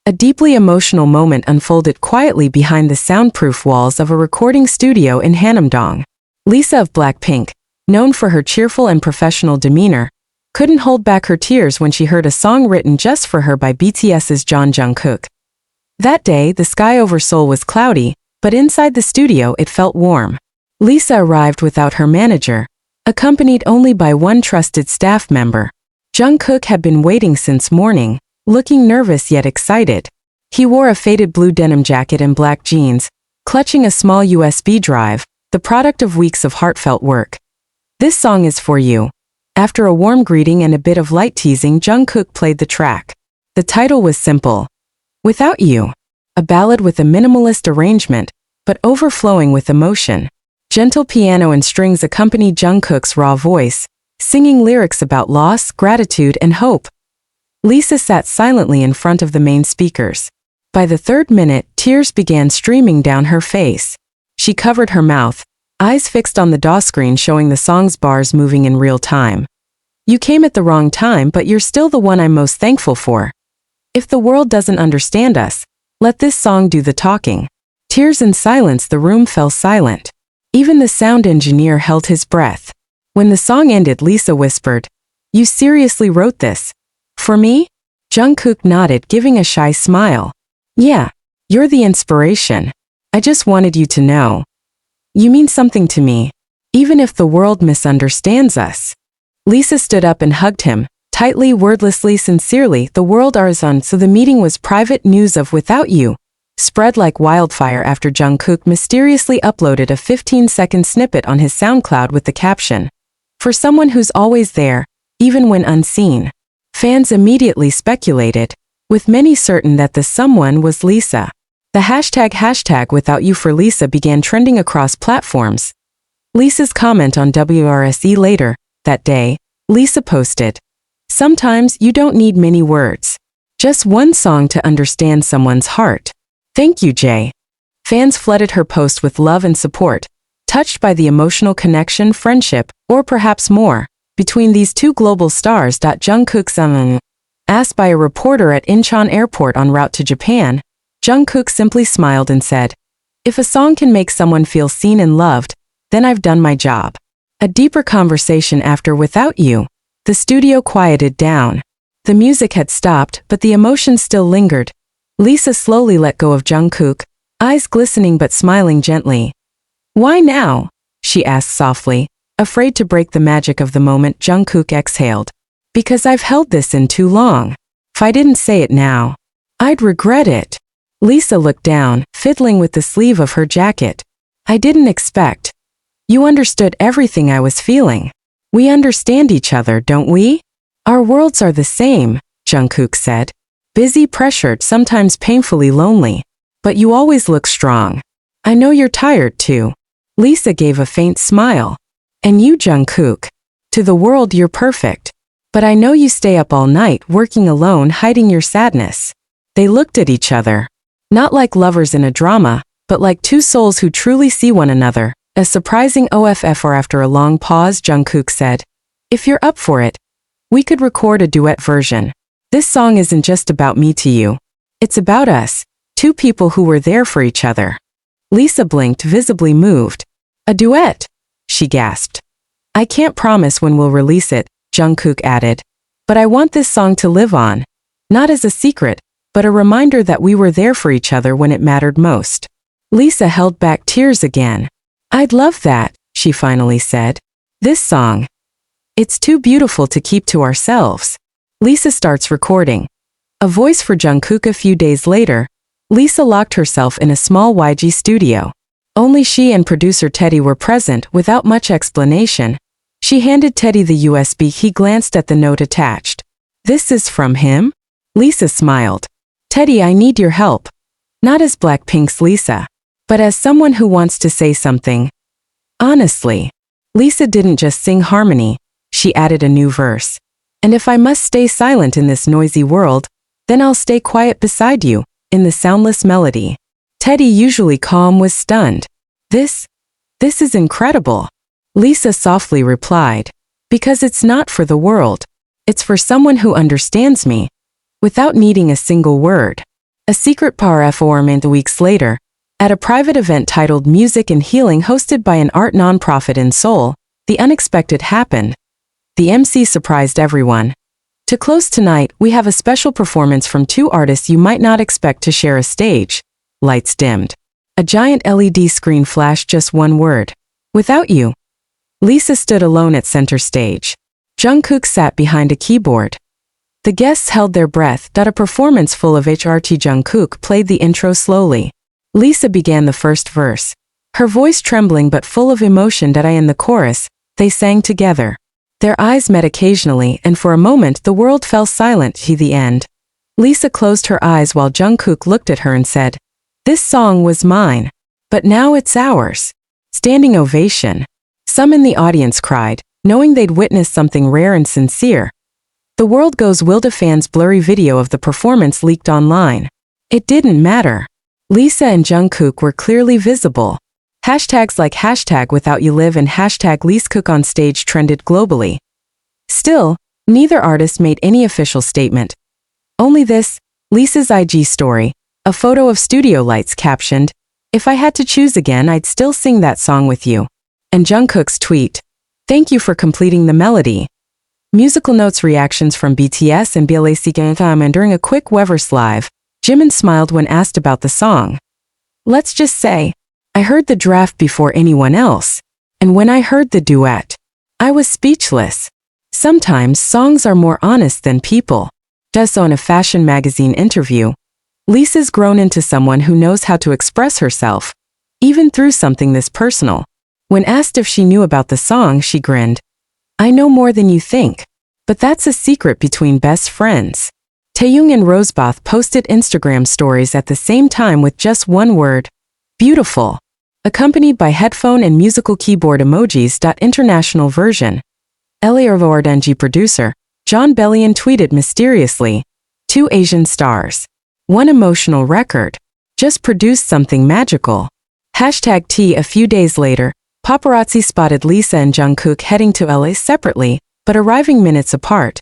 A deeply emotional moment unfolded quietly behind the soundproof walls of a recording studio in Hanamdong. Lisa of Blackpink, known for her cheerful and professional demeanor, couldn't hold back her tears when she heard a song written just for her by BTS's Jungkook. That day, the sky over Seoul was cloudy, but inside the studio it felt warm. Lisa arrived without her manager, accompanied only by one trusted staff member. Jungkook had been waiting since morning, looking nervous yet excited. He wore a faded blue denim jacket and black jeans, clutching a small USB drive, the product of weeks of heartfelt work. "This song is for you." After a warm greeting and a bit of light teasing, Jungkook played the track. The title was simple, "Without You," a ballad with a minimalist arrangement, but overflowing with emotion. Gentle piano and strings accompanied Jungkook's raw voice, singing lyrics about loss, gratitude, and hope. Lisa sat silently in front of the main speakers. By the third minute, tears began streaming down her face. She covered her mouth, eyes fixed on the DAW screen showing the song's bars moving in real time. "You came at the wrong time, but you're still the one I'm most thankful for. If the world doesn't understand us, let this song do the talking." Tears and silence, the room fell silent. Even the sound engineer held his breath. When the song ended, Lisa whispered, "You seriously wrote this? For me?" Jungkook nodded, giving a shy smile. "Yeah, you're the inspiration. I just wanted you to know. You mean something to me, even if the world misunderstands us." Lisa stood up and hugged him, tightly, wordlessly, sincerely. The world Arzon, so the meeting was private. News of "Without You" spread like wildfire after Jungkook mysteriously uploaded a 15-second snippet on his SoundCloud with the caption, "For someone who's always there, even when unseen." Fans immediately speculated, with many certain that the someone was Lisa. The hashtag "Without You" for Lisa began trending across platforms. Lisa's comment on WRSE later that day, Lisa posted, "Sometimes you don't need many words. Just one song to understand someone's heart. Thank you, Jay." Fans flooded her post with love and support, touched by the emotional connection, friendship, or perhaps more, between these two global stars. Jungkook's asked by a reporter at Incheon Airport en route to Japan, Jungkook simply smiled and said, "If a song can make someone feel seen and loved, then I've done my job." A deeper conversation after "Without You." The studio quieted down. The music had stopped, but the emotion still lingered. Lisa slowly let go of Jungkook, eyes glistening but smiling gently. "Why now?" she asked softly, afraid to break the magic of the moment. Jungkook exhaled. "Because I've held this in too long. If I didn't say it now, I'd regret it." Lisa looked down, fiddling with the sleeve of her jacket. "I didn't expect. You understood everything I was feeling. We understand each other, don't we? Our worlds are the same," Jungkook said. "Busy, pressured, sometimes painfully lonely. But you always look strong. I know you're tired too." Lisa gave a faint smile. "And you, Jungkook? To the world you're perfect. But I know you stay up all night, working alone, hiding your sadness." They looked at each other. Not like lovers in a drama, but like two souls who truly see one another. A surprising OFF. Or after a long pause, Jungkook said, "If you're up for it, we could record a duet version. This song isn't just about me to you. It's about us, two people who were there for each other." Lisa blinked, visibly moved. "A duet?" she gasped. "I can't promise when we'll release it," Jungkook added. "But I want this song to live on. Not as a secret, but a reminder that we were there for each other when it mattered most." Lisa held back tears again. "I'd love that," she finally said. "This song. It's too beautiful to keep to ourselves." Lisa starts recording. A voice for Jungkook. A few days later, Lisa locked herself in a small YG studio. Only she and producer Teddy were present. Without much explanation, she handed Teddy the USB. He glanced at the note attached. "This is from him?" Lisa smiled. "Teddy, I need your help. Not as Blackpink's Lisa, but as someone who wants to say something. Honestly." Lisa didn't just sing harmony, she added a new verse. "And if I must stay silent in this noisy world, then I'll stay quiet beside you, in the soundless melody." Teddy, usually calm, was stunned. This is incredible." Lisa softly replied. "Because it's not for the world. It's for someone who understands me, without needing a single word." A secret performance weeks later, at a private event titled Music and Healing hosted by an art nonprofit in Seoul, the unexpected happened. The MC surprised everyone. To close tonight, we have a special performance from two artists you might not expect to share a stage. Lights dimmed. A giant LED screen flashed just one word. Without you. Lisa stood alone at center stage. Jungkook sat behind a keyboard. The guests held their breath. A performance full of HRT. Jungkook played the intro slowly. Lisa began the first verse. Her voice trembling but full of emotion. In the chorus, they sang together. Their eyes met occasionally, and for a moment the world fell silent. The end. Lisa closed her eyes while Jungkook looked at her and said, "This song was mine. But now it's ours." Standing ovation. Some in the audience cried, knowing they'd witnessed something rare and sincere. The World Goes Wilda fans' blurry video of the performance leaked online. It didn't matter. Lisa and Jungkook were clearly visible. Hashtags like #WithoutYouLive and #LisaCook on stage trended globally. Still, neither artist made any official statement. Only this, Lisa's IG story, a photo of studio lights captioned, "If I had to choose again, I'd still sing that song with you." And Jungkook's tweet, "Thank you for completing the melody." Musical notes reactions from BTS and BLAC. And during a quick Weverse live, Jimin smiled when asked about the song. "Let's just say, I heard the draft before anyone else. And when I heard the duet, I was speechless. Sometimes songs are more honest than people." In a fashion magazine interview, Lisa's grown into someone who knows how to express herself, even through something this personal. When asked if she knew about the song, she grinned. "I know more than you think. But that's a secret between best friends." Taeyong and Rosebeth posted Instagram stories at the same time with just one word, "Beautiful," accompanied by headphone and musical keyboard emojis. International version. LARVORDNG producer, John Bellion tweeted mysteriously, "Two Asian stars. One emotional record. Just produced something magical." #T. A few days later, paparazzi spotted Lisa and Jungkook heading to LA separately, but arriving minutes apart.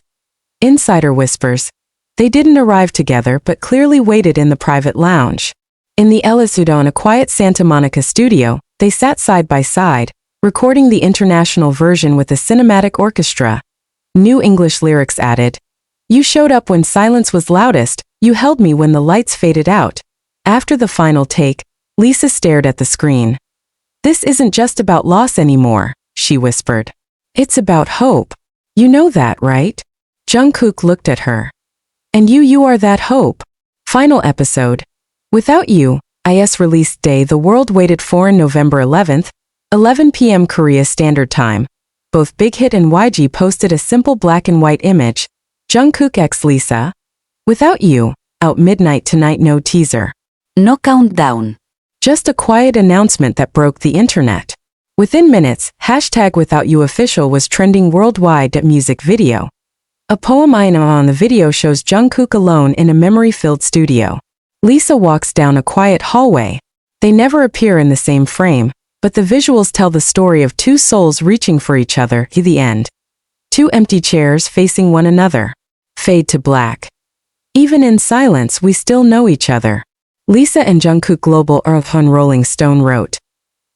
Insider whispers. They didn't arrive together but clearly waited in the private lounge. In the Ellisudo, a quiet Santa Monica studio, they sat side by side, recording the international version with a cinematic orchestra. New English lyrics added, "You showed up when silence was loudest, you held me when the lights faded out." After the final take, Lisa stared at the screen. "This isn't just about loss anymore," she whispered. "It's about hope. You know that, right?" Jungkook looked at her. "And you are that hope." Final episode. Without You, IS release day. The world waited for on November 11th, 11 p.m. Korea Standard Time. Both Big Hit and YG posted a simple black and white image. Jungkook x Lisa. Without You, out midnight tonight. No teaser. No countdown. Just a quiet announcement that broke the internet. Within minutes, #WithoutYou official was trending worldwide. Music video. A poem on the video shows Jungkook alone in a memory-filled studio. Lisa walks down a quiet hallway. They never appear in the same frame, but the visuals tell the story of two souls reaching for each other. The end. Two empty chairs facing one another. Fade to black. Even in silence, we still know each other. Lisa and Jungkook. Global Earth on Rolling Stone wrote,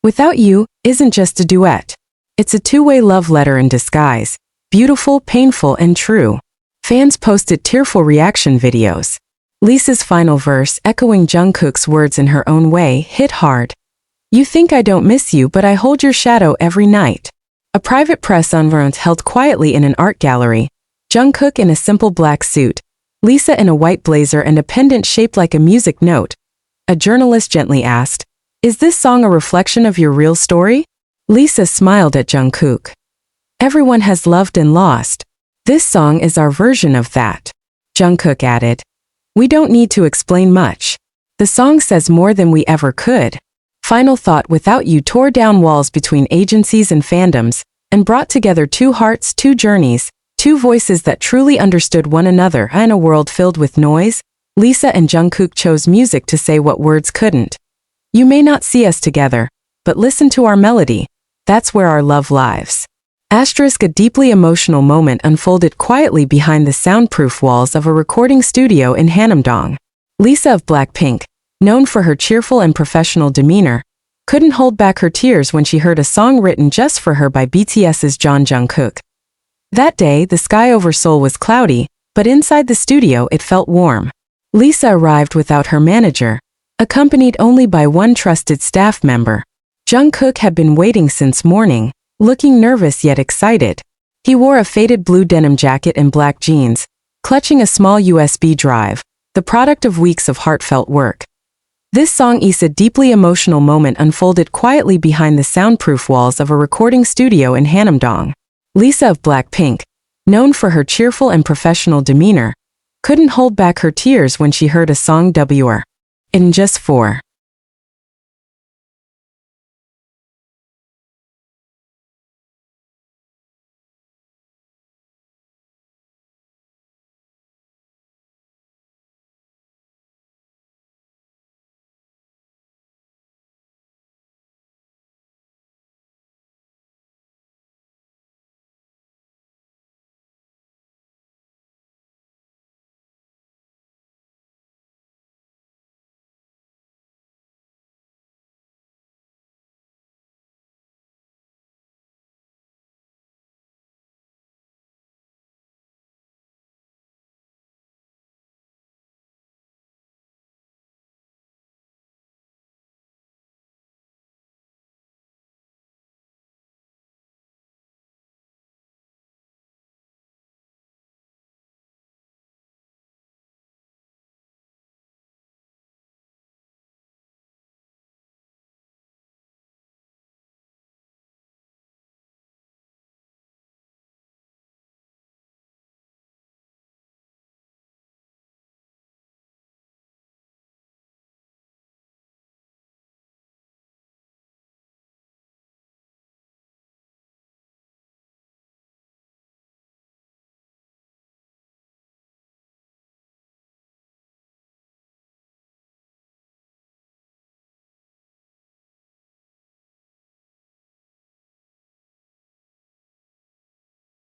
"Without You isn't just a duet. It's a two-way love letter in disguise. Beautiful, painful, and true." Fans posted tearful reaction videos. Lisa's final verse, echoing Jungkook's words in her own way, hit hard. "You think I don't miss you, but I hold your shadow every night." A private press conference held quietly in an art gallery. Jungkook in a simple black suit, Lisa in a white blazer and a pendant shaped like a music note. A journalist gently asked, "Is this song a reflection of your real story?" Lisa smiled at Jungkook. "Everyone has loved and lost. This song is our version of that." Jungkook added, "We don't need to explain much. The song says more than we ever could." Final thought. Without You tore down walls between agencies and fandoms, and brought together two hearts, two journeys, two voices that truly understood one another. In a world filled with noise, Lisa and Jungkook chose music to say what words couldn't. You may not see us together, but listen to our melody. That's where our love lives. A deeply emotional moment unfolded quietly behind the soundproof walls of a recording studio in Hanamdong. Lisa of Blackpink, known for her cheerful and professional demeanor, couldn't hold back her tears when she heard a song written just for her by BTS's Jungkook. That day, the sky over Seoul was cloudy, but inside the studio it felt warm. Lisa arrived without her manager, accompanied only by one trusted staff member. Jungkook had been waiting since morning, looking nervous yet excited. He wore a faded blue denim jacket and black jeans, clutching a small USB drive, the product of weeks of heartfelt work. This song is a deeply emotional moment unfolded quietly behind the soundproof walls of a recording studio in Hanamdong. Lisa of Blackpink, known for her cheerful and professional demeanor, couldn't hold back her tears when she heard a song in just 4